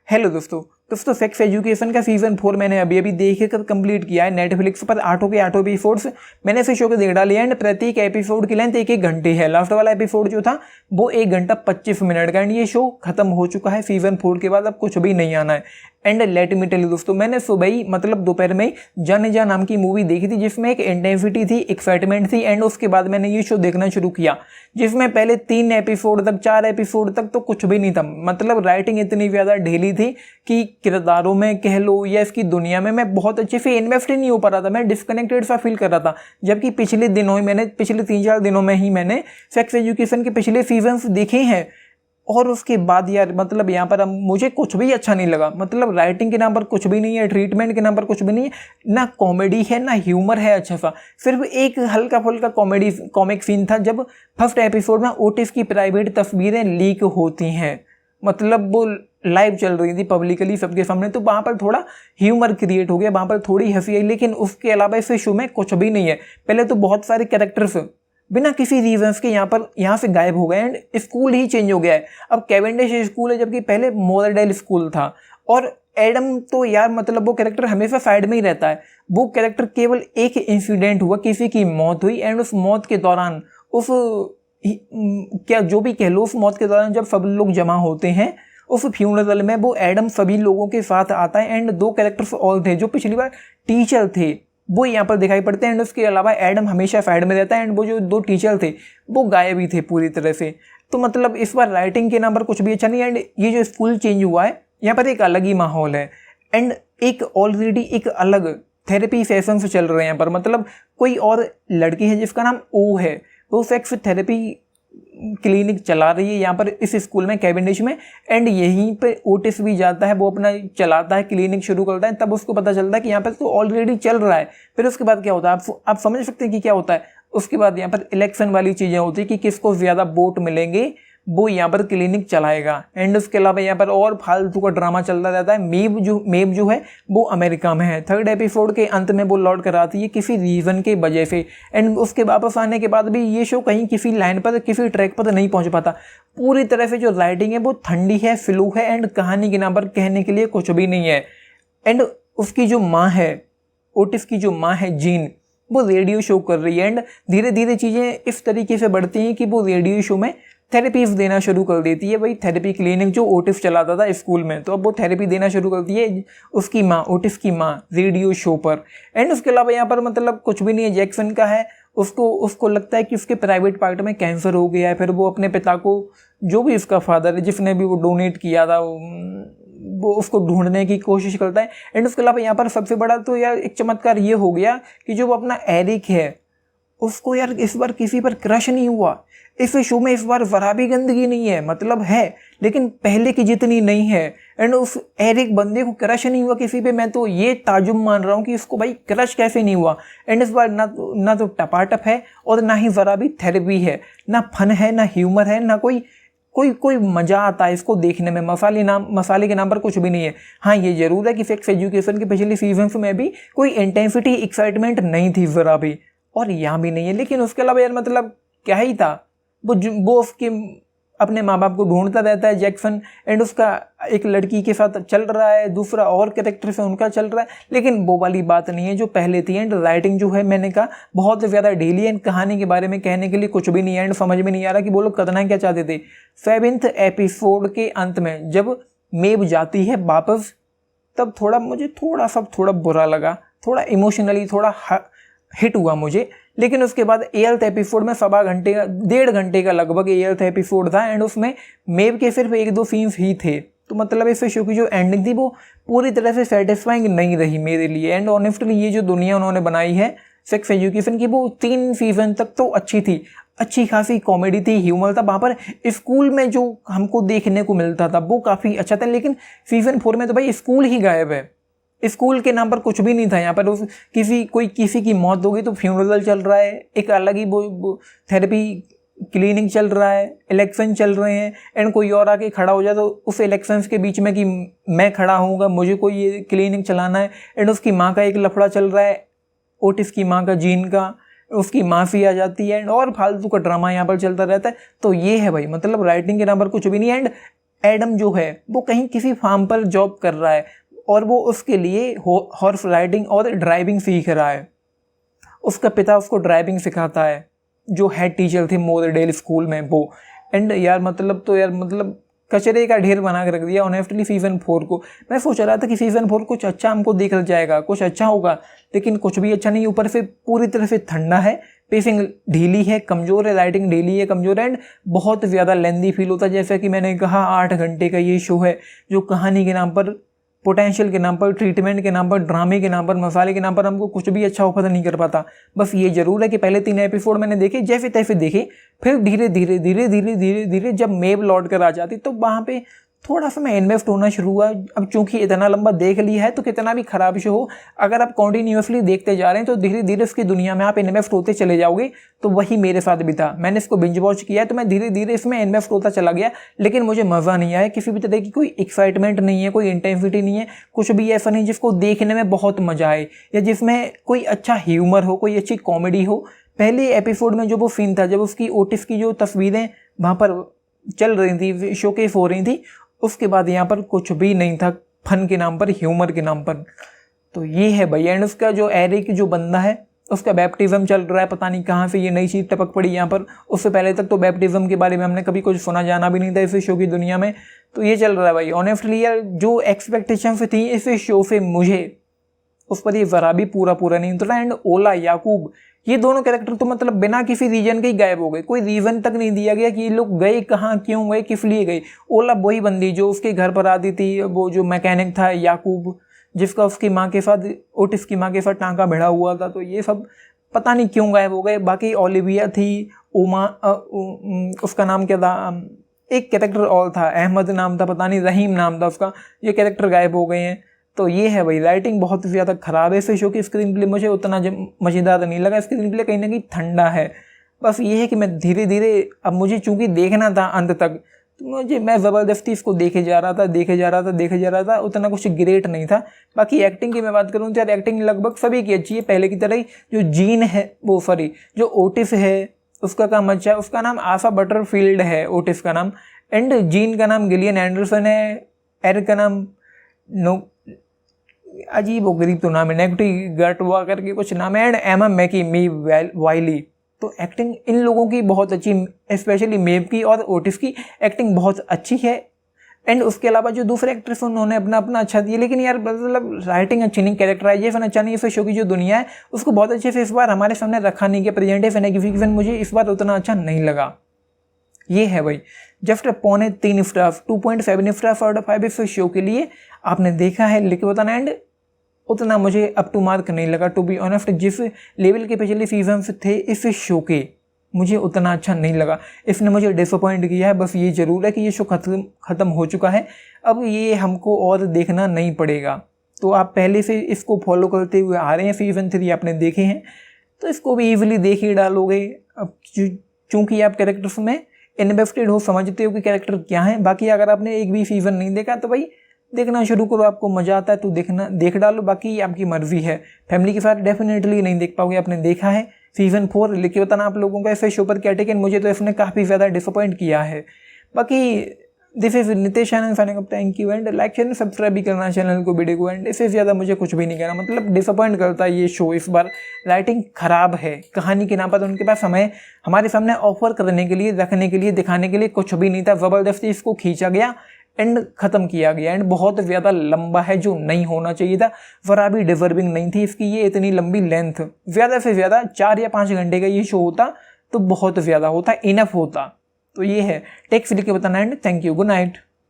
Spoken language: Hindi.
हेलो दोस्तों सेक्स एजुकेशन का सीजन 4 मैंने अभी देख कर कंप्लीट किया है। नेटफ्लिक्स पर आठों के आठों एपिसोड्स मैंने इस शो को देख डाले एंड प्रत्येक एपिसोड की लेंथ एक घंटे है। लास्ट वाला एपिसोड जो था वो 1 घंटा 25 मिनट का एंड ये शो खत्म हो चुका है। सीजन 4 के बाद अब कुछ भी नहीं आना है। And let me tell you दोस्तों, मैंने सुबह ही मतलब दोपहर में जाने जा नाम की मूवी देखी थी जिसमें एक इंटेंसिटी थी, एक्साइटमेंट थी एंड उसके बाद मैंने ये शो देखना शुरू किया जिसमें पहले 3 एपिसोड तक 4 एपिसोड तक तो कुछ भी नहीं था। मतलब राइटिंग इतनी ज़्यादा ढीली थी कि किरदारों में कह लो या इसकी दुनिया में मैं बहुत अच्छे से इन्वेस्ट ही नहीं हो पा रहा था। मैं डिस्कनेक्टेड सा फील कर रहा था। जबकि पिछले 3-4 दिनों में ही मैंने सेक्स एजुकेशन के पिछले सीजन्स देखे हैं और उसके बाद यार मतलब यहाँ पर अब मुझे कुछ भी अच्छा नहीं लगा। मतलब राइटिंग के नाम पर कुछ भी नहीं है, ट्रीटमेंट के नाम पर कुछ भी नहीं है, ना कॉमेडी है ना ह्यूमर है अच्छा सा। सिर्फ एक हल्का फुल्का कॉमिक सीन था जब फर्स्ट एपिसोड में ओटिस की प्राइवेट तस्वीरें लीक होती हैं। मतलब वो लाइव चल रही थी पब्लिकली सबके सामने, तो वहाँ पर थोड़ा ह्यूमर क्रिएट हो गया, वहाँ पर थोड़ी हंसी आई। लेकिन उसके अलावा इस शो में कुछ भी नहीं है। पहले तो बहुत सारे कैरेक्टर्स बिना किसी रीजंस के यहाँ से गायब हो गए एंड स्कूल ही चेंज हो गया है। अब कैवेंडिश स्कूल है जबकि पहले मोरडेल स्कूल था। और एडम तो यार मतलब वो कैरेक्टर हमेशा साइड में ही रहता है। वो कैरेक्टर केवल एक इंसिडेंट हुआ, किसी की मौत हुई एंड उस मौत के दौरान उस क्या जो भी कह लो, उस मौत के दौरान जब सब लोग जमा होते हैं उस फ्यूनरल में वो एडम सभी लोगों के साथ आता है। एंड 2 कैरेक्टर्स और थे जो पिछली बार टीचर थे वो यहाँ पर दिखाई पड़ते हैं एंड उसके अलावा एडम हमेशा साइड में रहता है एंड वो जो 2 टीचर थे वो गायब ही थे पूरी तरह से। तो मतलब इस बार राइटिंग के नाम पर कुछ भी अच्छा नहीं। एंड ये जो स्कूल चेंज हुआ है यहाँ पर एक अलग ही माहौल है एंड एक ऑलरेडी एक अलग थेरेपी सेशंस चल रहे हैं यहाँ पर। मतलब कोई और लड़की है जिसका नाम ओ है, वो सेक्स थेरेपी क्लिनिक चला रही है यहाँ पर इस स्कूल में कैवेंडिश में। एंड यहीं पे ओटिस भी जाता है, वो अपना चलाता है, क्लिनिक शुरू करता है। तब उसको पता चलता है कि यहाँ पर तो ऑलरेडी चल रहा है। फिर उसके बाद क्या होता है आप समझ सकते हैं कि क्या होता है। उसके बाद यहाँ पर इलेक्शन वाली चीज़ें होती है कि किसको ज़्यादा वोट मिलेंगे वो यहाँ पर क्लिनिक चलाएगा। एंड उसके अलावा यहाँ पर और फालतू का ड्रामा चलता रहता है। मेब जो है वो अमेरिका में है। 3rd एपिसोड के अंत में वो लौट कर आती है किसी रीज़न के वजह से एंड उसके वापस आने के बाद भी ये शो कहीं किसी लाइन पर किसी ट्रैक पर नहीं पहुँच पाता। पूरी तरह से जो राइटिंग है वो ठंडी है, फ्लू है एंड कहानी के नाम पर कहने के लिए कुछ भी नहीं है। एंड उसकी जो माँ है, ओटिस की जो माँ है जीन, वो रेडियो शो कर रही है एंड धीरे धीरे चीज़ें इस तरीके से बढ़ती हैं कि वो रेडियो शो में थेरेपीज देना शुरू कर देती है। वही थेरेपी क्लिनिक जो ओटिस चलाता था स्कूल में, तो अब वो थेरेपी देना शुरू करती है उसकी माँ, ओटिस की माँ, रेडियो शो पर। एंड उसके अलावा यहाँ पर मतलब कुछ भी नहीं है। जैक्सन का है, उसको लगता है कि उसके प्राइवेट पार्ट में कैंसर हो गया है। फिर वो अपने पिता को, जो भी उसका फादर है जिसने भी वो डोनेट किया था, वो उसको ढूंढने की कोशिश करता है। एंड उसके अलावा यहाँ पर सबसे बड़ा तो यार एक चमत्कार ये हो गया कि जो वो अपना एरिक है उसको यार इस बार किसी पर क्रश नहीं हुआ। इस शो में इस बार जरा भी गंदगी नहीं है, मतलब है लेकिन पहले की जितनी नहीं है। एंड उस एरिक बंदे को क्रश नहीं हुआ किसी पे। मैं तो ये ताजुब मान रहा हूँ कि इसको भाई क्रश कैसे नहीं हुआ। एंड इस बार ना तो टपाटप है और ना ही जरा भी थेरेपी है, ना फन है, ना ह्यूमर है, ना कोई मजा आता है इसको देखने में। मसाले के नाम पर कुछ भी नहीं है। हाँ ये जरूर है कि सेक्स एजुकेशन के पिछले सीजन्स में भी कोई इंटेंसिटी, एक्साइटमेंट नहीं थी जरा भी, और यहाँ भी नहीं है। लेकिन उसके अलावा यार मतलब क्या ही था। वो उसके अपने माँ बाप को ढूंढता रहता है जैक्सन एंड उसका एक लड़की के साथ चल रहा है, दूसरा और कैरेक्टर से उनका चल रहा है। लेकिन वो वाली बात नहीं है जो पहले थी। एंड राइटिंग जो है मैंने कहा बहुत ज़्यादा ढीली है। एंड कहानी के बारे में कहने के लिए कुछ भी नहीं है। एंड समझ में नहीं आ रहा कि वो लोग करना क्या चाहते थे। 7th एपिसोड के अंत में जब मेब जाती है वापस, तब मुझे थोड़ा बुरा लगा, थोड़ा इमोशनली थोड़ा हिट हुआ मुझे। लेकिन उसके बाद 8th एपिसोड में 1.5 घंटे का लगभग 8th एपिसोड था एंड उसमें मेब के सिर्फ 1-2 सीन्स ही थे। तो मतलब इस शो की जो एंडिंग थी वो पूरी तरह से सेटिस्फाइंग नहीं रही मेरे लिए। एंड ऑनेस्टली ये जो दुनिया उन्होंने बनाई है सेक्स एजुकेशन की, वो 3 सीजन तक तो अच्छी थी, अच्छी खासी कॉमेडी थी, ह्यूमर था। वहाँ पर स्कूल में जो हमको देखने को मिलता था वो काफ़ी अच्छा था। लेकिन सीजन 4 में तो भाई स्कूल ही गायब है। स्कूल के नाम पर कुछ भी नहीं था यहाँ पर। किसी की मौत हो गई तो फ्यूनरल चल रहा है, एक अलग ही वो थेरेपी क्लिनिक चल रहा है, इलेक्शन चल रहे हैं एंड कोई और आके खड़ा हो जाए तो उस इलेक्शंस के बीच में कि मैं खड़ा होऊंगा, मुझे कोई ये क्लिनिक चलाना है। एंड उसकी माँ का एक लफड़ा चल रहा है, ओटिस की माँ का, जीन का, उसकी माफ़ी आ जाती है एंड और फालतू का ड्रामा यहाँ पर चलता रहता है। तो ये है भाई मतलब राइटिंग के नाम पर कुछ भी नहीं। एंड एडम जो है वो कहीं किसी फार्म पर जॉब कर रहा है और वो उसके लिए हॉर्स राइडिंग और ड्राइविंग सीख रहा है। उसका पिता उसको ड्राइविंग सिखाता है, जो हेड टीचर थे मोरडेल स्कूल में वो। एंड यार मतलब कचरे का ढेर बना के रख दिया ऑनेस्टली सीज़न 4 को। मैं सोच रहा था कि सीज़न 4 कुछ अच्छा हमको दिख जाएगा, कुछ अच्छा होगा, लेकिन कुछ भी अच्छा नहीं। ऊपर से पूरी तरह से ठंडा है, पेसिंग ढीली है, कमज़ोर है, राइटिंग ढीली है, कमज़ोर है, एंड बहुत ज़्यादा लेंदी फील होता है। जैसा कि मैंने कहा 8 घंटे का ये शो है, जो कहानी के नाम पर, पोटेंशियल के नाम पर, ट्रीटमेंट के नाम पर, ड्रामे के नाम पर, मसाले के नाम पर हमको कुछ भी अच्छा ऑफर नहीं कर पाता। बस ये जरूर है कि पहले 3 एपिसोड मैंने देखे जैसे तैसे देखे, फिर धीरे धीरे जब मेब लौट कर आ जाती तो वहाँ पे थोड़ा सा मैं इन्वेस्ट होना शुरू हुआ। अब चूंकि इतना लंबा देख लिया है तो कितना भी खराब शो हो, अगर आप कॉन्टीन्यूसली देखते जा रहे हैं तो धीरे धीरे इसकी दुनिया में आप इन्वेस्ट होते चले जाओगे। तो वही मेरे साथ भी था, मैंने इसको बिंज वॉच किया है तो मैं धीरे धीरे इसमें इन्वेस्ट होता चला गया, लेकिन मुझे मज़ा नहीं आया। किसी भी तरह की कोई एक्साइटमेंट नहीं है, कोई इंटेंसिटी नहीं है, कुछ भी ऐसा नहीं जिसको देखने में बहुत मज़ा आए या जिसमें कोई अच्छा ह्यूमर हो, कोई अच्छी कॉमेडी हो। पहले एपिसोड में जो वो सीन था जब उसकी ओटिस की जो तस्वीरें वहाँ पर चल रही थी, शोकेस हो रही थी, उसके बाद यहाँ पर कुछ भी नहीं था फन के नाम पर, ह्यूमर के नाम पर। तो ये है भाई। एंड उसका जो एरिक जो बंदा है उसका बैप्टिज्म चल रहा है, पता नहीं कहाँ से ये नई चीज़ टपक पड़ी यहाँ पर। उससे पहले तक तो बैप्टिज्म के बारे में हमने कभी कुछ सुना जाना भी नहीं था इस शो की दुनिया में। तो ये चल रहा है भाई। ऑनेस्टली यार जो एक्सपेक्टेशन थी इस शो से मुझे, उस पर ये ज़रा भी पूरा नहीं उतरा। एंड ओला याकूब, ये दोनों कैरेक्टर तो मतलब बिना किसी रीजन के ही गायब हो गए, कोई रीज़न तक नहीं दिया गया कि ये लोग गए कहाँ, क्यों गए, किस लिए गए। ओला वही बंदी जो उसके घर पर आती थी, वो जो मैकेनिक था याकूब, जिसका उसकी माँ के साथ, ओटिस की माँ के साथ टांका भिड़ा हुआ था। तो ये सब पता नहीं क्यों गायब हो गए। बाकी ओलिविया थी, उमा, उसका नाम क्या था, एक कैरेक्टर और था, अहमद नाम था, पता नहीं रहीम नाम था उसका, ये कैरेक्टर गायब हो गए हैं। तो ये है भाई। राइटिंग बहुत ज़्यादा ख़राब है इस शो की। स्क्रीन प्ले मुझे उतना मज़ेदार नहीं लगा, स्क्रीन प्ले कहीं ना कहीं ठंडा है। बस ये है कि मैं धीरे धीरे, अब मुझे चूँकि देखना था अंत तक, तो मैं ज़बरदस्ती इसको देखे जा रहा था, उतना कुछ ग्रेट नहीं था। बाकी एक्टिंग की मैं बात करूँ तो यार एक्टिंग लगभग सभी की अच्छी है, पहले की तरह ही। जो जीन है वो जो ओटिस है उसका काम अच्छा है, उसका नाम आशा बटरफील्ड है, ओटिस का नाम, एंड जीन का नाम गिलियन एंडरसन है, एरिक का नाम अजीब वो गरीब तो नाम है, नेगेटिव गटवा करके कुछ नाम है, एंड एमा मैकी मी वाइली। तो एक्टिंग इन लोगों की बहुत अच्छी, स्पेशली मेव की और ओटिस की एक्टिंग बहुत अच्छी है। एंड उसके अलावा जो दूसरे एक्ट्रेस उन्होंने अपना अच्छा दिया, लेकिन यार मतलब राइटिंग अच्छी नहीं, कैरेक्टराइजेशन अच्छा नहीं, इस शो की जो दुनिया है उसको बहुत अच्छे से इस बार हमारे सामने रखा नहीं गया। प्रेजेंटेशन एग्जीक्यूशन मुझे इस बार उतना अच्छा नहीं लगा। ये है भाई। Just 3.5 star, 2.7 star out of 5 इस शो के लिए। आपने देखा है लिख के बताना। एंड उतना मुझे अप टू मार्क नहीं लगा, टू बी ऑनेस्ट। जिस लेवल के पिछले सीजन थे इस शो के, मुझे उतना अच्छा नहीं लगा। इसने मुझे डिसअपॉइंट किया है। बस ये ज़रूर है कि ये शो ख़त्म हो चुका है, अब ये हमको और देखना नहीं पड़ेगा। तो आप पहले से इसको फॉलो करते हुए आ रहे हैं, सीजन 3 आपने देखे हैं तो इसको भी ईजिली देख ही डालोगे। अब चूँकि आप कैरेक्टर्स में इन्वेस्टेड हो, समझते हो कि कैरेक्टर क्या है। बाकी अगर आपने एक भी सीजन नहीं देखा तो भाई देखना शुरू करो, आपको मज़ा आता है तो देख डालो, बाकी आपकी मर्जी है। फैमिली के साथ डेफिनेटली नहीं देख पाओगे। आपने देखा है सीजन 4, लिख के बताना आप लोगों का ऐसे शो पर क्या टेक। मुझे तो इसने काफ़ी ज़्यादा डिसअपॉइंट किया है। बाकी this is Nitesh and signing up, thank you. And like share subscribe भी करना चैनल को, वीडियो को। एंड इससे ज़्यादा मुझे कुछ भी नहीं कहना, मतलब डिसअपॉइंट करता है ये शो इस बार। राइटिंग ख़राब है, कहानी के नाम पर उनके पास समय हमारे सामने ऑफर करने के लिए, रखने के लिए, दिखाने के लिए कुछ भी नहीं था। ज़बरदस्ती इसको खींचा गया एंड ख़त्म किया गया। एंड बहुत ज़्यादा लंबा है, जो नहीं होना चाहिए था। ज़रा भी डिजर्विंग नहीं थी इसकी ये इतनी लंबी लेंथ। ज़्यादा से ज़्यादा 4 या 5 घंटे का ये शो होता तो बहुत ज़्यादा होता, इनफ होता। तो ये है। टेक्स्ट लिख के बताना। And thank you, good night.